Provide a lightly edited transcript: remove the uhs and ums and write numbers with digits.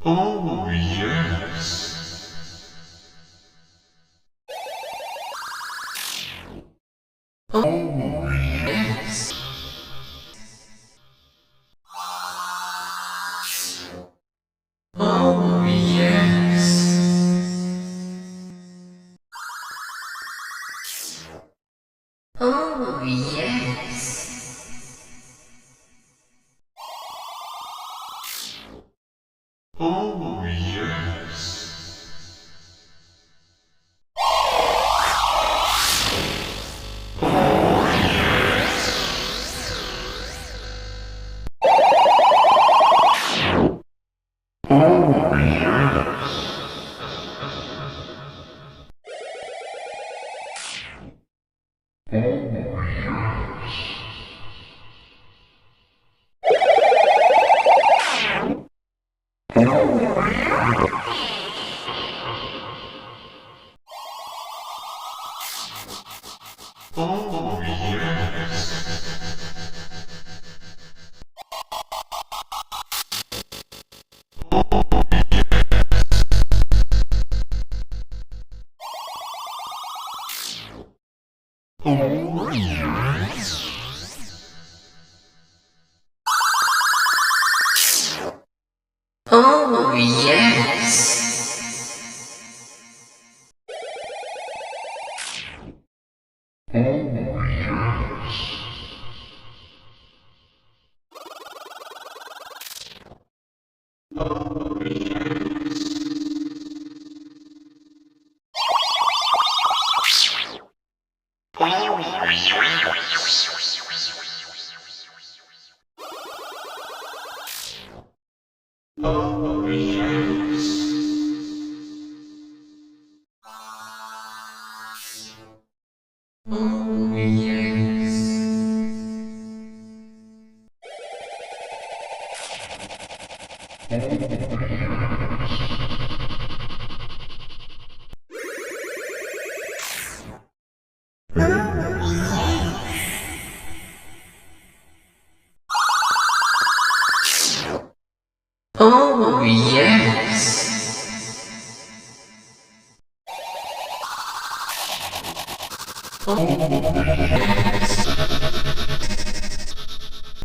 Oh, yes. Oh, yes. Oh, yes. Oh, yes. Oh, yes. Oh, yes. Oh, yes. Oh, yes. Oh, yes. Oh, yes. Oh, yes. Oh, yes. Oh, yes. Oh, yes.